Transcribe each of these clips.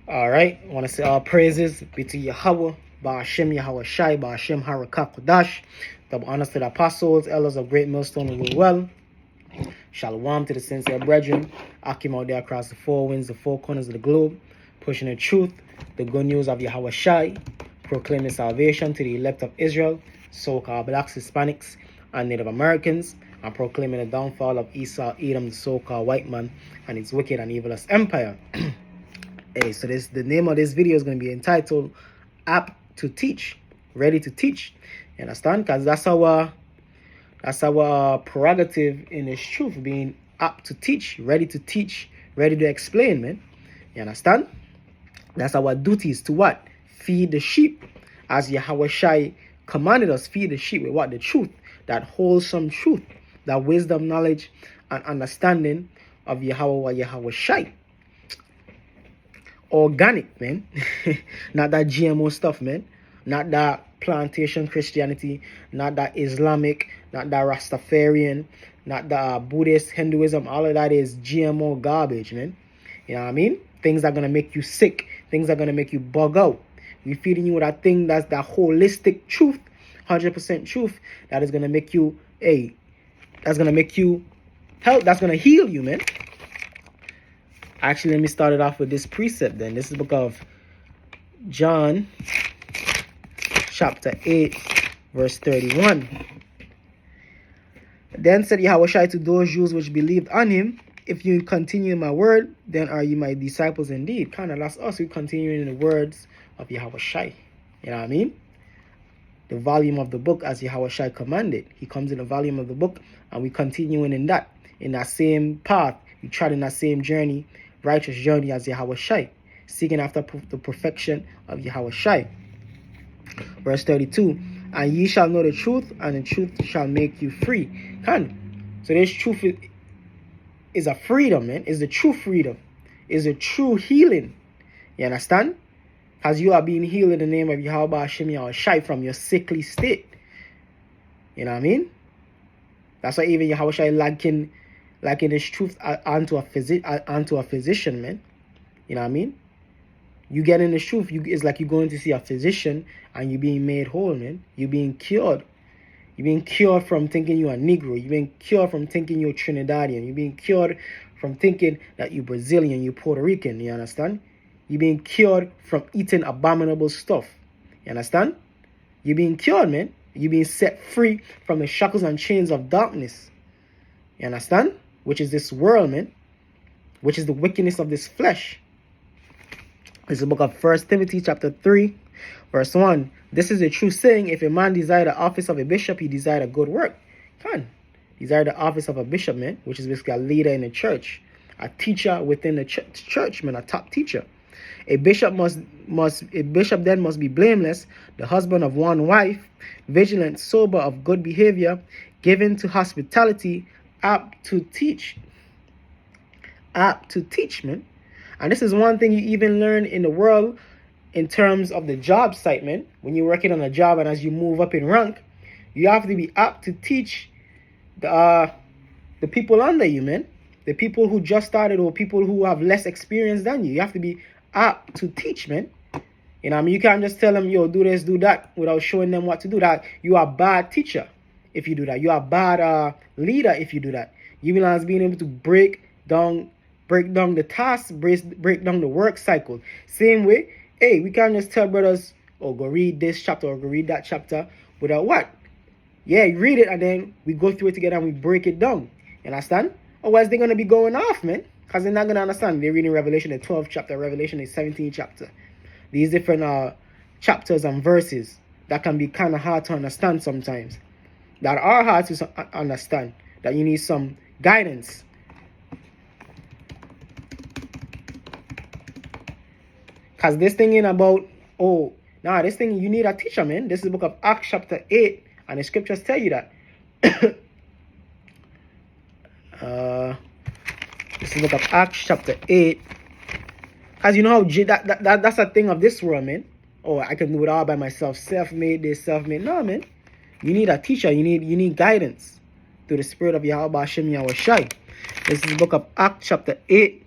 All right. I want to say all praises be to Yahweh, Ba'ashem Yahweh Shai, Ba'ashem Harakah Kodash. Double honors to the apostles, elders of Great Millstone who rule well. Shalom to the sincere brethren. Akim out there across the four winds, the four corners of the globe, pushing the truth, the good news of Yahweh Shai, proclaiming salvation to the elect of Israel, so-called blacks, Hispanics, and Native Americans, and proclaiming the downfall of Esau, Edom, the so-called white man, and his wicked and evilest empire. Hey, so the name of this video is going to be entitled "Apt to Teach," ready to teach. You understand? Because that's our prerogative in this truth, being apt to teach, ready to explain, man. You understand? That's our duties to what? Feed the sheep, as Yahweh Shai commanded us. Feed the sheep with what? The truth, that wholesome truth, that wisdom, knowledge, and understanding of Yahweh Shai. Organic, man. Not that GMO stuff, man. Not that plantation Christianity, not that Islamic, not that Rastafarian, not that Buddhist, Hinduism. All of that is GMO garbage, man. You know what I mean? Things that are going to make you sick. Things that are going to make you bug out. We're feeding you with that thing that's that holistic truth, 100% truth, that is going to make you, that's going to make you health. That's going to heal you, man. Actually, let me start it off with this precept then. This is the book of John, chapter 8, verse 31. Then said Yahweh Shai to those Jews which believed on him, if you continue in my word, then are you my disciples indeed. Kind of that's us. We continue in the words of Yahweh Shai. You know what I mean? The volume of the book as Yahweh Shai commanded. He comes in the volume of the book and we continuing in that same path. We tread in that same journey, righteous journey as Yahweh Shai, seeking after the perfection of Yahweh Shai. Verse 32, and ye shall know the truth, and the truth shall make you free. So this truth is a freedom, man. Is the true freedom. Is a true healing. You understand? Because you are being healed in the name of Yahweh Hashem Yahweh Shai from your sickly state. You know what I mean? That's why even Yahweh Shai liken this truth onto a physician, man. You know what I mean? You get in the truth, it's like you're going to see a physician and you're being made whole, man. You're being cured. You're being cured from thinking you're a Negro. You're being cured from thinking you're Trinidadian. You're being cured from thinking that you're Brazilian, you're Puerto Rican. You understand? You're being cured from eating abominable stuff. You understand? You're being cured, man. You're being set free from the shackles and chains of darkness. You understand? Which is this world, man. Which is the wickedness of this flesh. This is the book of 1 Timothy chapter 3, verse 1. This is a true saying. If a man desire the office of a bishop, he desire a good work. Desire the office of a bishop, man, which is basically a leader in the church. A teacher within the church, man, a top teacher. A bishop then must be blameless, the husband of one wife, vigilant, sober, of good behavior, given to hospitality, apt to teach. Apt to teach, man. And this is one thing you even learn in the world in terms of the job site, man. When you're working on a job and as you move up in rank, you have to be apt to teach the people under you, man. The people who just started or people who have less experience than you. You have to be apt to teach, man. You know what I mean? You can't just tell them, yo, do this, do that, without showing them what to do. That you are a bad teacher if you do that. You are a bad leader if you do that. Even as being able to break down the tasks, break down the work cycle. Same way, we can't just tell brothers, oh, go read this chapter or go read that chapter without what? Yeah, you read it and then we go through it together and we break it down. You understand? Otherwise, they're going to be going off, man. Because they're not going to understand. They're reading Revelation, the 12th chapter, Revelation, the 17th chapter. These different chapters and verses that can be kind of hard to understand sometimes. That are hard to understand. That you need some guidance. Because this thing ain't about, this thing, you need a teacher, man. This is the book of Acts chapter 8. And the scriptures tell you that. This is the book of Acts chapter 8. Because you know how that's a thing of this world, man. Oh, I can do it all by myself. Self-made this, self-made. No, man. You need a teacher. You need guidance through the spirit of Yahweh Hashem Yahweh Shai. This is the book of Acts chapter 8,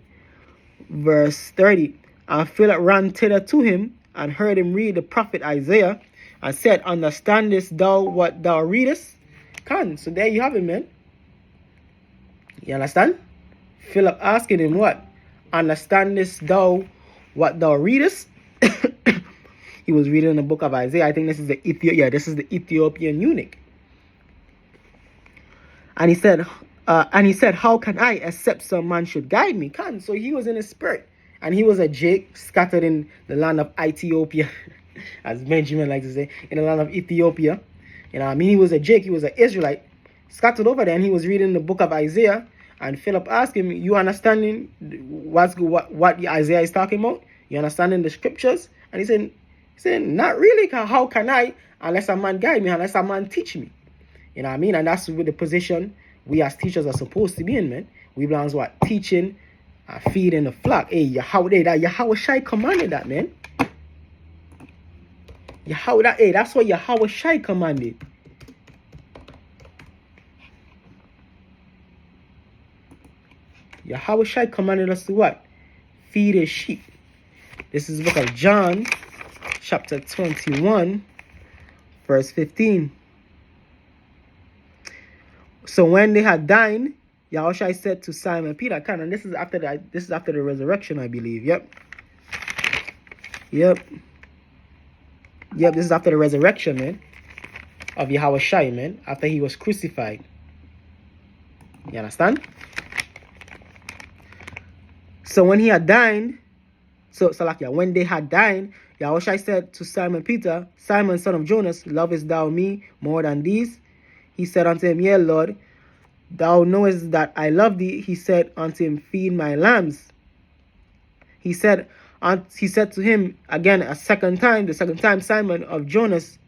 verse 30. And Philip ran thither to him, and heard him read the prophet Isaiah, and said, Understandest thou what thou readest? So there you have it, man. You understand? Philip asking him what? Understandest thou what thou readest? He was reading the book of Isaiah. I think this is the Ethiopian eunuch. And he said, how can I, except some man should guide me? So he was in his spirit. And he was a Jake scattered in the land of Ethiopia, as Benjamin likes to say, in the land of Ethiopia. You know what I mean? He was a Jake, he was an Israelite, scattered over there, and he was reading the book of Isaiah. And Philip asked him, you understanding what Isaiah is talking about? You understanding the scriptures? And he said, not really. How can I, unless a man guide me, unless a man teach me? You know what I mean? And that's with the position we as teachers are supposed to be in, man. We belongs what? Teaching, feeding the flock. Hey, Yahweh Shai commanded that, man. That's what Yahweh Shai commanded. Yahweh Shai commanded us to what? Feed his sheep. This is the book of John, chapter 21, verse 15. So when they had dined, Yahushua said to Simon Peter, and this is after the resurrection, I believe. Yep. This is after the resurrection, man, of Yahushua, man, after he was crucified. You understand? So when he had dined, when they had dined, Yahushua said to Simon Peter, Simon, son of Jonas, lovest thou me more than these? He said unto him, Yea, Lord, thou knowest that I love thee. He said unto him, Feed my lambs. He said to him again the second time, Simon of Jonas,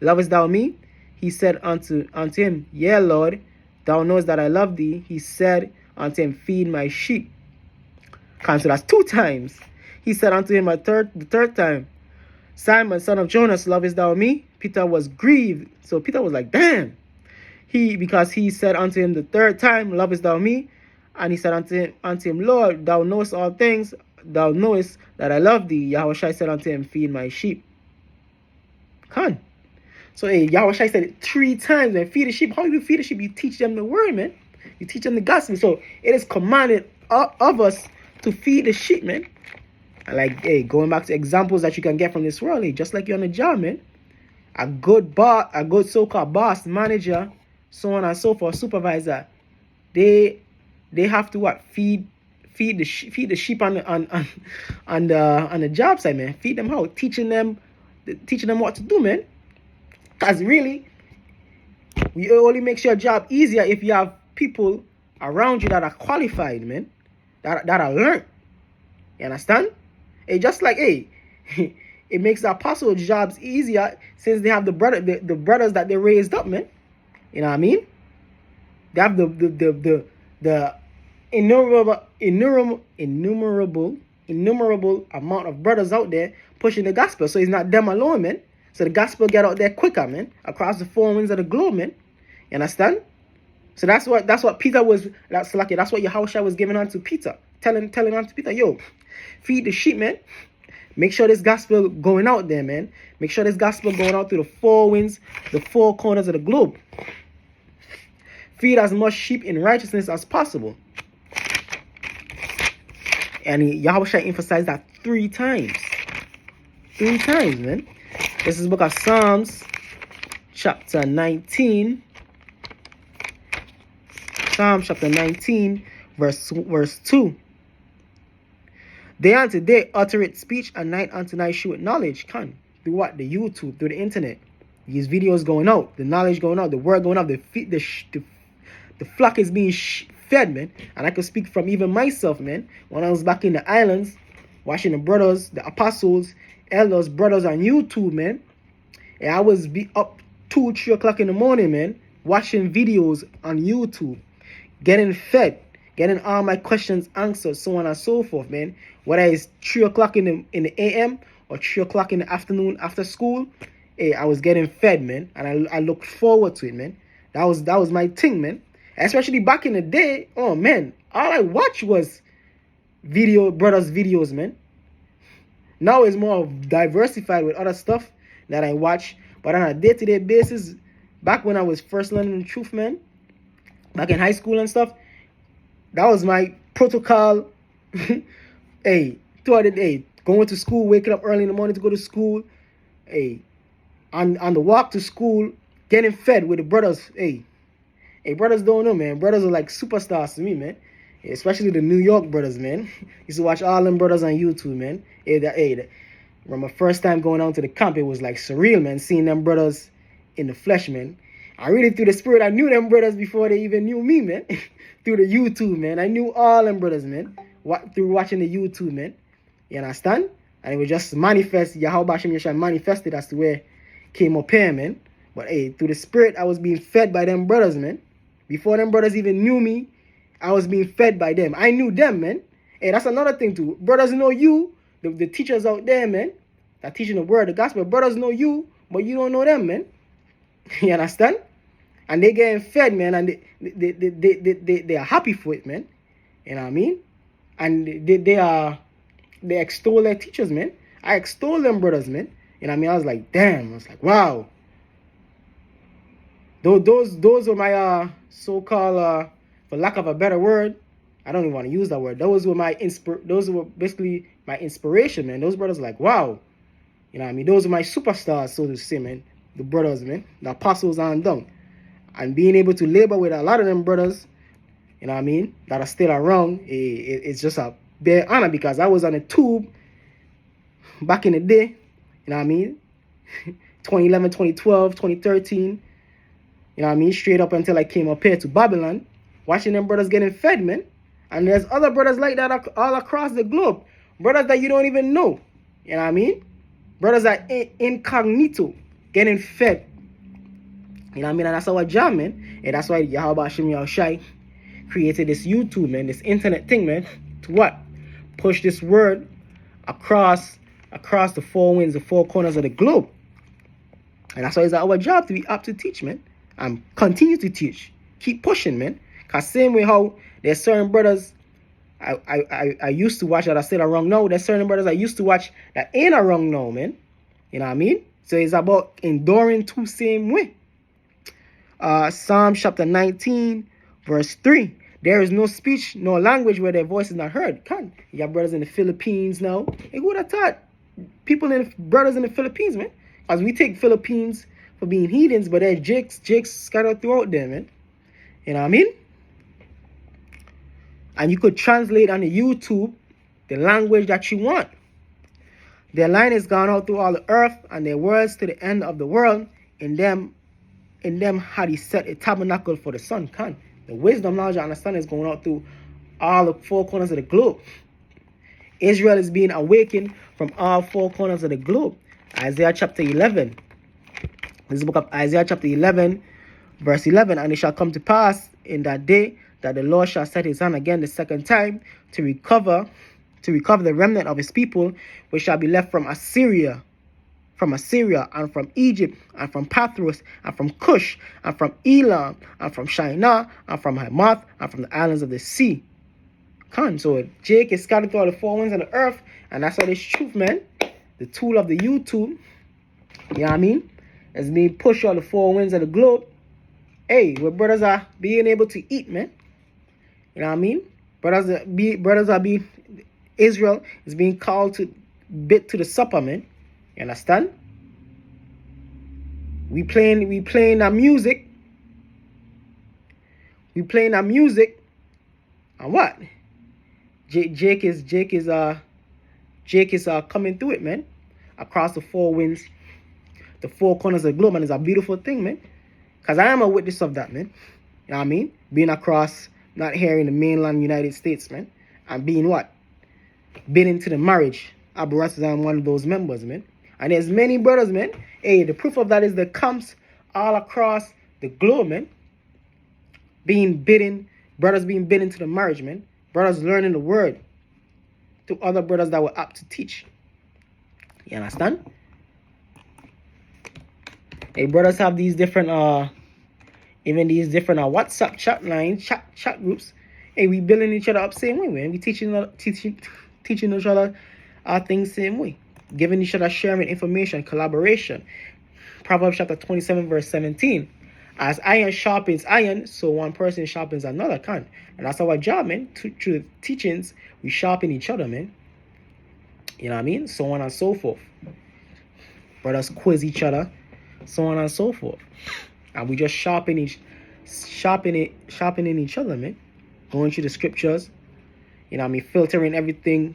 lovest thou me? He said unto him, Yea, Lord, thou knowest that I love thee. He said unto him, Feed my sheep. So that's 2 times. He said unto him the third time, Simon, son of Jonas, lovest thou me? Peter was grieved. So Peter was like, damn. Because he said unto him the third time, lovest thou me? And he said unto him, Lord, thou knowest all things. Thou knowest that I love thee. Yahushua said unto him, Feed my sheep. So Yahushua said it 3 times, man. Feed the sheep. How do you feed the sheep? You teach them the word, man. You teach them the gospel. So it is commanded of us to feed the sheep, man. Like, going back to examples that you can get from this world, just like you're on a job, man. A good so-called boss, manager, so on and so forth, supervisor, they have to what? Feed the sheep on the job site, man. Feed them how? Teaching them what to do, man. Because really, we only makes your job easier if you have people around you that are qualified, man. That are learned. You understand? Just like it makes the apostles' jobs easier since they have the brothers that they raised up, man. You know what I mean? They have the innumerable amount of brothers out there pushing the gospel. So it's not them alone, man. So the gospel get out there quicker, man, across the 4 winds of the globe, man. You understand? So that's what Peter was. That's what Yahushua was giving on to Peter, telling on to Peter, yo, feed the sheep, man. Make sure this gospel going out there, man. Make sure this gospel going out through the 4 winds, the 4 corners of the globe. Feed as much sheep in righteousness as possible. And Yahushua emphasized that 3 times. 3 times, man. This is the book of Psalms, chapter 19. Psalm chapter 19, verse 2. Day unto day uttereth speech, and night unto night sheweth knowledge. Through what? The YouTube, through the internet. These videos going out, the knowledge going out, the word going out, the flock is being fed, man. And I could speak from even myself, man. When I was back in the islands, watching the brothers, the apostles, elders, brothers on YouTube, man. And I was up 2, 3 o'clock in the morning, man, watching videos on YouTube, getting fed, getting all my questions answered, so on and so forth, man. Whether it's 3 o'clock in the AM or 3 o'clock in the afternoon after school, I was getting fed, man. And I looked forward to it, man. That was my thing, man. Especially back in the day, oh, man. All I watched was brothers videos, man. Now it's more diversified with other stuff that I watch. But on a day-to-day basis, back when I was first learning the truth, man, back in high school and stuff, that was my protocol. Hey, throughout the day, going to school, waking up early in the morning to go to school. Hey, on the walk to school, getting fed with the brothers. Hey, brothers don't know, man. Brothers are like superstars to me, man. Especially the New York brothers, man. Used to watch all them brothers on YouTube, man. From my first time going out to the camp, it was like surreal, man, seeing them brothers in the flesh, man. I really, through the spirit, I knew them brothers before they even knew me, man. Through the YouTube, man. I knew all them brothers, man. Through watching the YouTube, man. You understand? And it was just manifest. Yahweh Hashem Yeshua manifested as to where it came up here, man. But hey, through the spirit, I was being fed by them brothers, man. Before them brothers even knew me, I was being fed by them. I knew them, man. Hey, that's another thing too. Brothers know you, the teachers out there, man, that teaching the word, the gospel. Brothers know you, but you don't know them, man. You understand? And they getting fed, man, and they are happy for it, man. You know what I mean? And they extol their teachers, man. I extol them brothers, man. You know what I mean? I was like, damn. I was like, wow. Those were my so-called, for lack of a better word, I don't even want to use that word. Those were basically my inspiration, man. Those brothers like, wow. You know what I mean? Those are my superstars, so to say, man. The brothers, man. The apostles on down. And being able to labor with a lot of them brothers, you know what I mean, that are still around, it's just a bare honor, because I was on a tube back in the day, you know what I mean, 2011, 2012, 2013, you know what I mean, straight up until I came up here to Babylon, watching them brothers getting fed, man. And there's other brothers like that all across the globe, brothers that you don't even know, you know what I mean, brothers that incognito, getting fed. You know what I mean? And that's our job, man. And that's why Yahweh Hashem Yahushai created this YouTube, man, this internet thing, man, to what? Push this word across the four winds, the four corners of the globe. And that's why it's our job to be up to teach, man. And continue to teach. Keep pushing, man. Because same way how there's certain brothers I used to watch that are still around now. There's certain brothers I used to watch that ain't around now, man. You know what I mean? So it's about enduring two same way. Psalm chapter 19, verse 3. There is no speech, no language where their voice is not heard. You got brothers in the Philippines now. Hey, who would have thought? Brothers in the Philippines, man. As we take Philippines for being heathens, but there's Jakes scattered throughout there, man. You know what I mean? And you could translate on the YouTube the language that you want. Their line has gone out through all the earth, and their words to the end of the world. In them had he set a tabernacle for the sun. The wisdom, knowledge, and understanding is going out through all the four corners of the globe. Israel is being awakened from all four corners of the globe. Isaiah chapter 11. This is the book of Isaiah chapter 11, verse 11. And it shall come to pass in that day that the Lord shall set his hand again the second time to recover the remnant of his people, which shall be left from Assyria, and from Egypt, and from Pathros, and from Cush, and from Elam, and from Shinar, and from Hamath, and from the islands of the sea. So Jake is scattered through all the four winds of the earth, and that's why this truth, man, the tool of the YouTube, you know what I mean, is being pushed all the four winds of the globe. Hey, where brothers are being able to eat, man. You know what I mean? Brothers are being, Israel is being called to the supper, man. You understand? We playing our music. And what? Jake is coming through it, man. Across the four winds, the four corners of the globe, and it's a beautiful thing, man. Because I am a witness of that, man. You know what I mean? Being across, not here in the mainland United States, man. And being what? Been into the marriage. Abu Ras, I'm one of those members, man. And there's many brothers, man. Hey, the proof of that is the camps all across the globe, man. Brothers being bidden to the marriage, man. Brothers learning the word to other brothers that were apt to teach. You understand? Hey, brothers have these different, even these different WhatsApp chat lines, chat groups. Hey, we building each other up same way, man. We teaching each other our things same way. Giving each other sharing information, collaboration. Proverbs chapter 27, verse 17. As iron sharpens iron, so one person sharpens another can. And that's our job, man. Through teachings, we sharpen each other, man. You know what I mean? So on and so forth. Brothers quiz each other, so on and so forth. And we just sharpening each other, man. Going through the scriptures, you know what I mean, filtering everything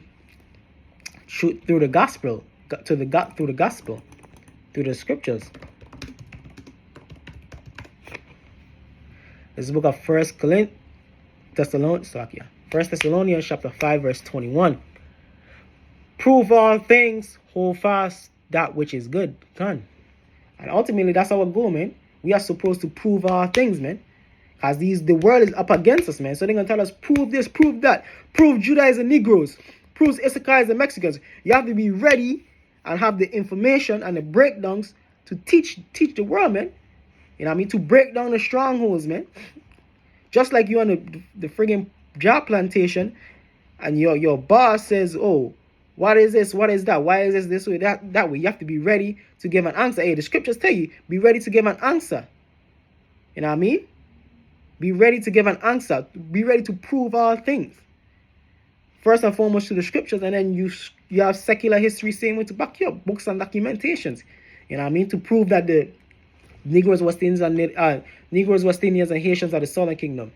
through the gospel, through the scriptures. This is the book of 1 Thessalonians chapter 5, verse 21. Prove all things, hold fast that which is good. Done. And ultimately, that's our goal, man. We are supposed to prove all things, man. Because the world is up against us, man. So they're going to tell us, prove this, prove that. Prove Judah is the Negroes. Prove Issachar is the Mexicans. You have to be ready and have the information and the breakdowns to teach the world, man. You know what I mean? To break down the strongholds, man. Just like you on the friggin' job plantation and your boss says, oh, what is this? What is that? Why is this way, that way? You have to be ready to give an answer. Hey, the scriptures tell you, be ready to give an answer. You know what I mean? Be ready to give an answer. Be ready to prove all things. First and foremost to the scriptures, and then you have secular history same way to back you up. Books and documentations. You know what I mean? To prove that the Negroes, West Indians, and Haitians are the Southern Kingdom.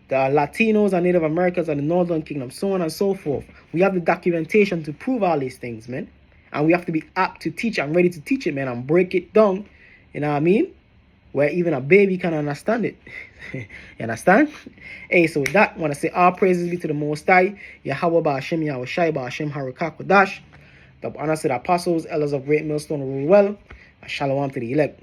The Latinos and Native Americans are the Northern Kingdom, so on and so forth. We have the documentation to prove all these things, man. And we have to be apt to teach and ready to teach it, man, and break it down. You know what I mean? Where even a baby can understand it. You understand? Hey, so with that, I want to say all praises be to the Most High. Yahweh Ba'ashem, Yahweh Shai Ba'ashem, Harakak Wadash. The honor to the apostles, elders of Great Millstone rule well. Shalom to the elect.